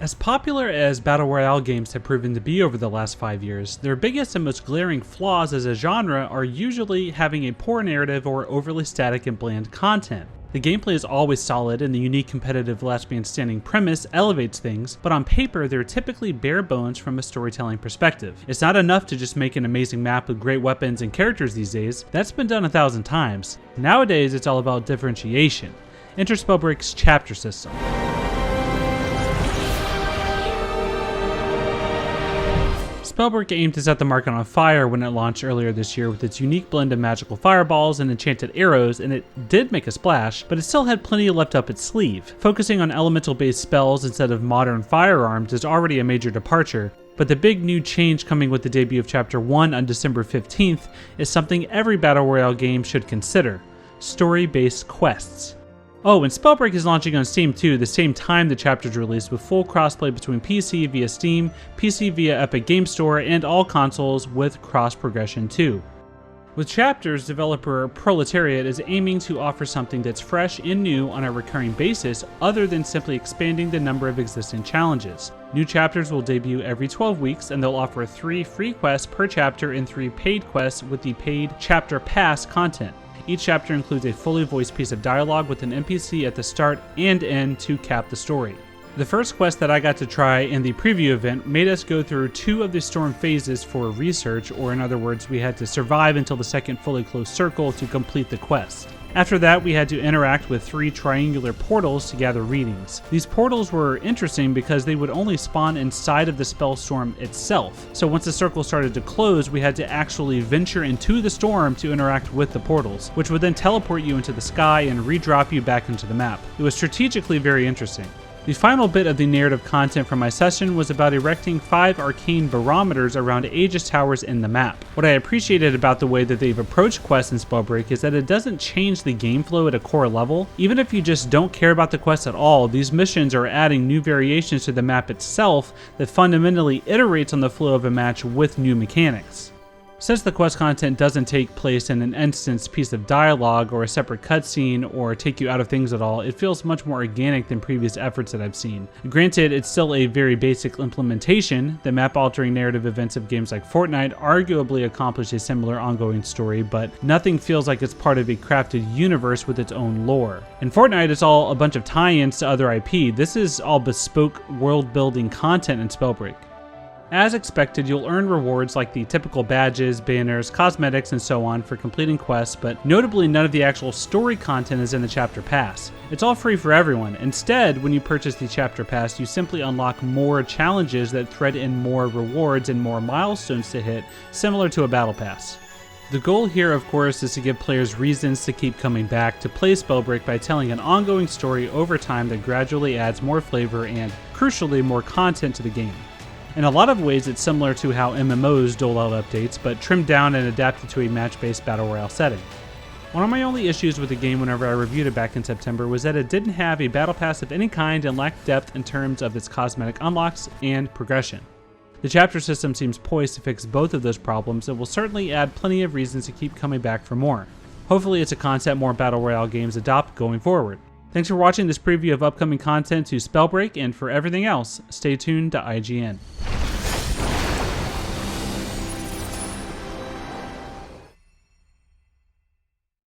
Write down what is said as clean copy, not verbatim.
As popular as Battle Royale games have proven to be over the last 5 years, their biggest and most glaring flaws as a genre are usually having a poor narrative or overly static and bland content. The gameplay is always solid and the unique competitive last man standing premise elevates things, but on paper they're typically bare bones from a storytelling perspective. It's not enough to just make an amazing map with great weapons and characters these days. That's been done 1,000 times. Nowadays it's all about differentiation. Enter Spellbreak's chapter system. Spellbreak aimed to set the market on fire when it launched earlier this year with its unique blend of magical fireballs and enchanted arrows, and it did make a splash, but it still had plenty left up its sleeve. Focusing on elemental-based spells instead of modern firearms is already a major departure, but the big new change coming with the debut of Chapter 1 on December 15th is something every Battle Royale game should consider: story-based quests. Oh, and Spellbreak is launching on Steam too, the same time the chapter's release, with full crossplay between PC via Steam, PC via Epic Game Store, and all consoles with cross-progression too. With chapters, developer Proletariat is aiming to offer something that's fresh and new on a recurring basis, other than simply expanding the number of existing challenges. New chapters will debut every 12 weeks, and they'll offer 3 free quests per chapter and 3 paid quests with the paid Chapter Pass content. Each chapter includes a fully voiced piece of dialogue with an NPC at the start and end to cap the story. The first quest that I got to try in the preview event made us go through 2 of the storm phases for research, or in other words, we had to survive until the second fully closed circle to complete the quest. After that, we had to interact with 3 triangular portals to gather readings. These portals were interesting because they would only spawn inside of the spell storm itself. So once the circle started to close, we had to actually venture into the storm to interact with the portals, which would then teleport you into the sky and redrop you back into the map. It was strategically very interesting. The final bit of the narrative content from my session was about erecting 5 arcane barometers around Aegis towers in the map. What I appreciated about the way that they've approached quests in Spellbreak is that it doesn't change the game flow at a core level. Even if you just don't care about the quests at all, these missions are adding new variations to the map itself that fundamentally iterates on the flow of a match with new mechanics. Since the quest content doesn't take place in an instanced piece of dialogue or a separate cutscene or take you out of things at all, it feels much more organic than previous efforts that I've seen. Granted, it's still a very basic implementation. The map-altering narrative events of games like Fortnite arguably accomplish a similar ongoing story, but nothing feels like it's part of a crafted universe with its own lore. In Fortnite, it's all a bunch of tie-ins to other IP. This is all bespoke world-building content in Spellbreak. As expected, you'll earn rewards like the typical badges, banners, cosmetics, and so on for completing quests, but notably none of the actual story content is in the Chapter Pass. It's all free for everyone. Instead, when you purchase the Chapter Pass, you simply unlock more challenges that thread in more rewards and more milestones to hit, similar to a Battle Pass. The goal here, of course, is to give players reasons to keep coming back to play Spellbreak by telling an ongoing story over time that gradually adds more flavor and, crucially, more content to the game. In a lot of ways, it's similar to how MMOs dole out updates, but trimmed down and adapted to a match-based Battle Royale setting. One of my only issues with the game whenever I reviewed it back in September was that it didn't have a battle pass of any kind and lacked depth in terms of its cosmetic unlocks and progression. The chapter system seems poised to fix both of those problems and will certainly add plenty of reasons to keep coming back for more. Hopefully it's a concept more Battle Royale games adopt going forward. Thanks for watching this preview of upcoming content to Spellbreak, and for everything else, stay tuned to IGN.